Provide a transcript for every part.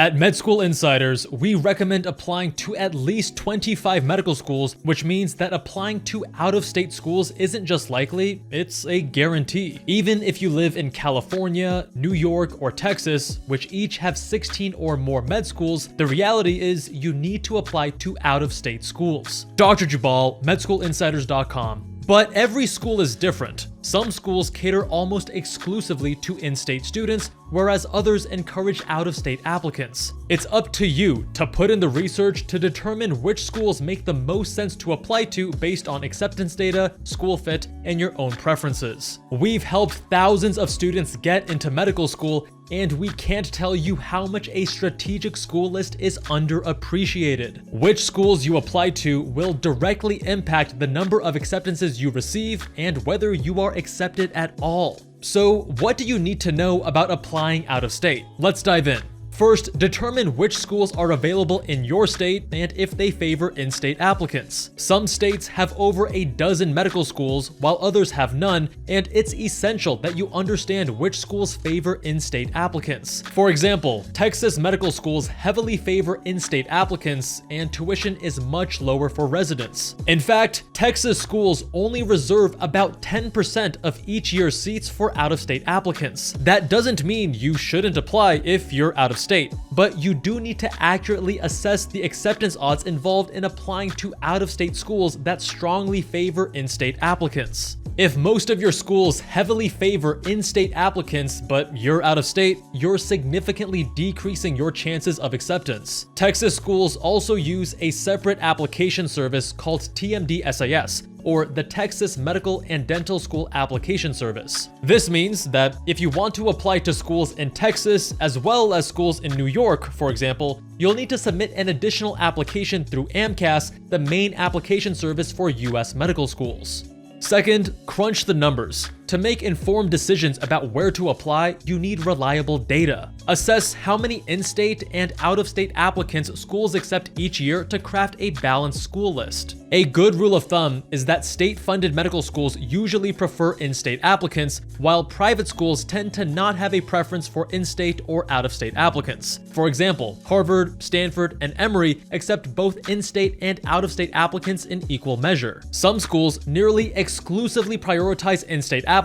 At Med School Insiders, we recommend applying to at least 25 medical schools, which means that applying to out-of-state schools isn't just likely, it's a guarantee. Even if you live in California, New York, or Texas, which each have 16 or more med schools, the reality is you need to apply to out-of-state schools. Dr. Jubal, medschoolinsiders.com. But every school is different. Some schools cater almost exclusively to in-state students, whereas others encourage out-of-state applicants. It's up to you to put in the research to determine which schools make the most sense to apply to based on acceptance data, school fit, and your own preferences. We've helped thousands of students get into medical school, and we can't tell you how much a strategic school list is underappreciated. Which schools you apply to will directly impact the number of acceptances you receive and whether you are accepted at all. So, what do you need to know about applying out of state? Let's dive in. First, determine which schools are available in your state and if they favor in-state applicants. Some states have over a dozen medical schools, while others have none, and it's essential that you understand which schools favor in-state applicants. For example, Texas medical schools heavily favor in-state applicants, and tuition is much lower for residents. In fact, Texas schools only reserve about 10% of each year's seats for out-of-state applicants. That doesn't mean you shouldn't apply if you're out of state, but you do need to accurately assess the acceptance odds involved in applying to out-of-state schools that strongly favor in-state applicants. If most of your schools heavily favor in-state applicants, but you're out of state, you're significantly decreasing your chances of acceptance. Texas schools also use a separate application service called TMD-SIS, or the Texas Medical and Dental School Application Service. This means that if you want to apply to schools in Texas as well as schools in New York, for example, you'll need to submit an additional application through AMCAS, the main application service for US medical schools. Second, crunch the numbers. To make informed decisions about where to apply, you need reliable data. Assess how many in-state and out-of-state applicants schools accept each year to craft a balanced school list. A good rule of thumb is that state-funded medical schools usually prefer in-state applicants, while private schools tend to not have a preference for in-state or out-of-state applicants. For example, Harvard, Stanford, and Emory accept both in-state and out-of-state applicants in equal measure. Some schools nearly exclusively prioritize in-state applicants,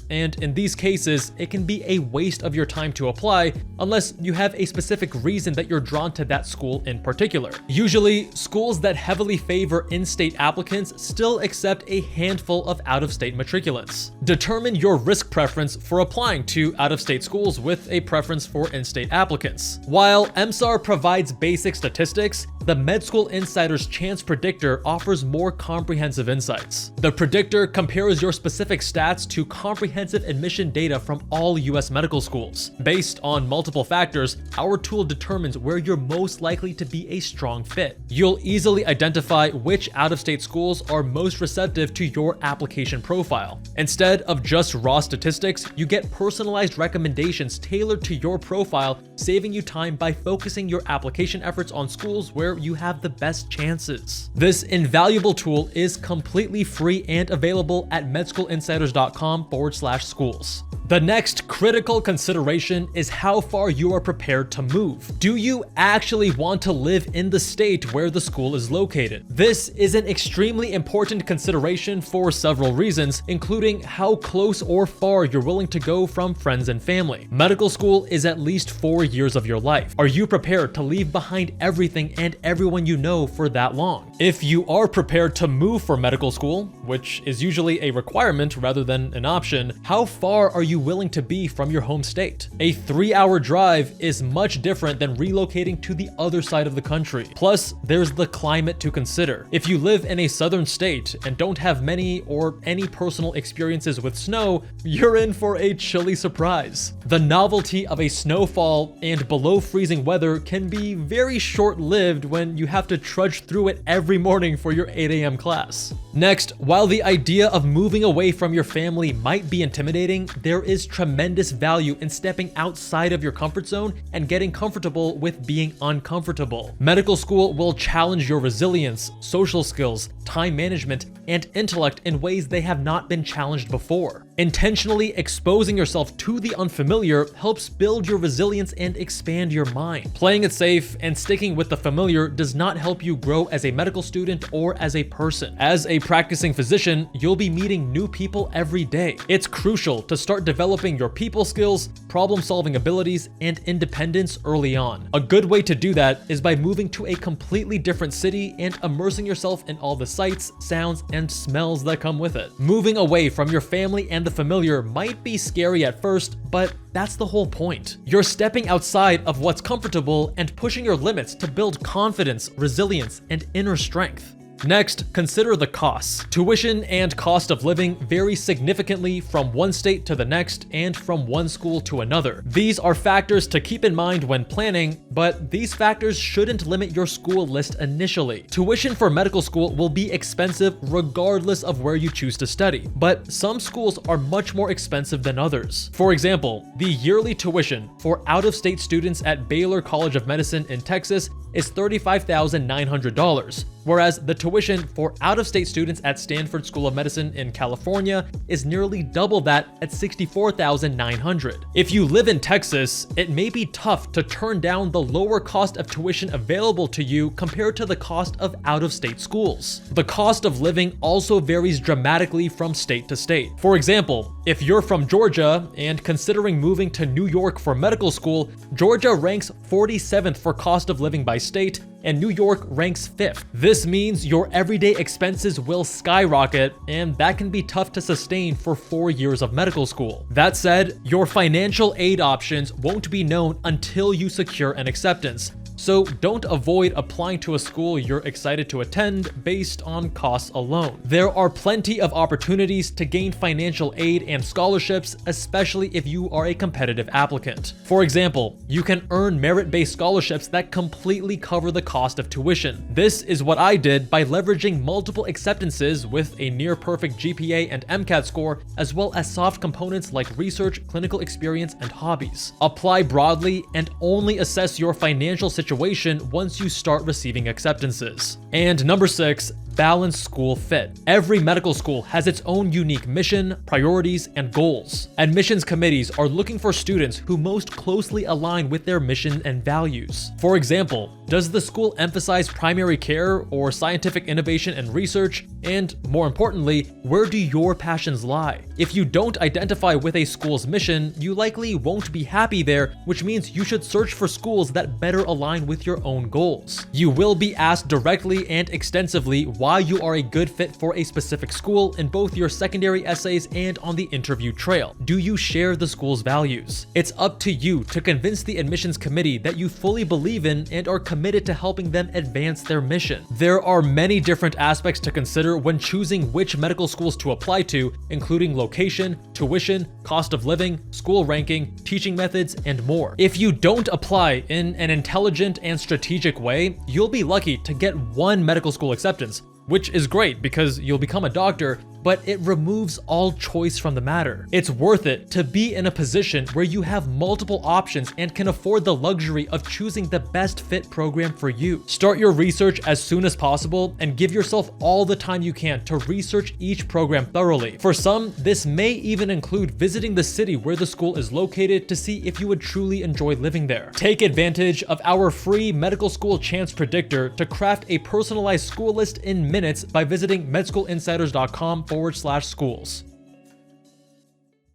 and in these cases, it can be a waste of your time to apply unless you have a specific reason that you're drawn to that school in particular. Usually, schools that heavily favor in-state applicants still accept a handful of out-of-state matriculants. Determine your risk preference for applying to out-of-state schools with a preference for in-state applicants. While MSAR provides basic statistics, the Med School Insider's Chance Predictor offers more comprehensive insights. The predictor compares your specific stats to comprehensive admission data from all US medical schools. Based on multiple factors, our tool determines where you're most likely to be a strong fit. You'll easily identify which out-of-state schools are most receptive to your application profile. Instead of just raw statistics, you get personalized recommendations tailored to your profile, saving you time by focusing your application efforts on schools where you have the best chances. This invaluable tool is completely free and available at medschoolinsiders.com/schools. The next critical consideration is how far you are prepared to move. Do you actually want to live in the state where the school is located? This is an extremely important consideration for several reasons, including how close or far you're willing to go from friends and family. Medical school is at least 4 years of your life. Are you prepared to leave behind everything and everyone you know for that long? If you are prepared to move for medical school, which is usually a requirement rather than an option, how far are you willing to be from your home state? A 3-hour drive is much different than relocating to the other side of the country. Plus, there's the climate to consider. If you live in a southern state and don't have many or any personal experiences with snow, you're in for a chilly surprise. The novelty of a snowfall and below freezing weather can be very short-lived when you have to trudge through it every morning for your 8 a.m. class. Next, while the idea of moving away from your family might be intimidating, there is tremendous value in stepping outside of your comfort zone and getting comfortable with being uncomfortable. Medical school will challenge your resilience, social skills, time management, and intellect in ways they have not been challenged before. Intentionally exposing yourself to the unfamiliar helps build your resilience and expand your mind. Playing it safe and sticking with the familiar does not help you grow as a medical student or as a person. As a practicing physician, you'll be meeting new people every day. It's crucial to start developing your people skills, problem-solving abilities, and independence early on. A good way to do that is by moving to a completely different city and immersing yourself in all the sights, sounds, and smells that come with it. Moving away from your family and the familiar might be scary at first, but that's the whole point. You're stepping outside of what's comfortable and pushing your limits to build confidence, resilience, and inner strength. Next, consider the costs. Tuition and cost of living vary significantly from one state to the next and from one school to another. These are factors to keep in mind when planning, but these factors shouldn't limit your school list initially. Tuition for medical school will be expensive regardless of where you choose to study, but some schools are much more expensive than others. For example, the yearly tuition for out-of-state students at Baylor College of Medicine in Texas is $35,900, whereas the tuition for out-of-state students at Stanford School of Medicine in California is nearly double that at $64,900. If you live in Texas, it may be tough to turn down the lower cost of tuition available to you compared to the cost of out-of-state schools. The cost of living also varies dramatically from state to state. For example, if you're from Georgia and considering moving to New York for medical school, Georgia ranks 47th for cost of living by state, and New York ranks 5th. This means your everyday expenses will skyrocket, and that can be tough to sustain for 4 years of medical school. That said, your financial aid options won't be known until you secure an acceptance. So don't avoid applying to a school you're excited to attend based on costs alone. There are plenty of opportunities to gain financial aid and scholarships, especially if you are a competitive applicant. For example, you can earn merit-based scholarships that completely cover the cost of tuition. This is what I did by leveraging multiple acceptances with a near-perfect GPA and MCAT score, as well as soft components like research, clinical experience, and hobbies. Apply broadly and only assess your financial situation once you start receiving acceptances. And number 6, balanced school fit. Every medical school has its own unique mission, priorities, and goals. Admissions committees are looking for students who most closely align with their mission and values. For example, does the school emphasize primary care or scientific innovation and research? And more importantly, where do your passions lie? If you don't identify with a school's mission, you likely won't be happy there, which means you should search for schools that better align with your own goals. You will be asked directly and extensively why you are a good fit for a specific school in both your secondary essays and on the interview trail. Do you share the school's values? It's up to you to convince the admissions committee that you fully believe in and are committed to helping them advance their mission. There are many different aspects to consider when choosing which medical schools to apply to, including location, tuition, cost of living, school ranking, teaching methods, and more. If you don't apply in an intelligent and strategic way, you'll be lucky to get one medical school acceptance, which is great because you'll become a doctor, but it removes all choice from the matter. It's worth it to be in a position where you have multiple options and can afford the luxury of choosing the best fit program for you. Start your research as soon as possible and give yourself all the time you can to research each program thoroughly. For some, this may even include visiting the city where the school is located to see if you would truly enjoy living there. Take advantage of our free medical school chance predictor to craft a personalized school list in minutes by visiting medschoolinsiders.com/schools.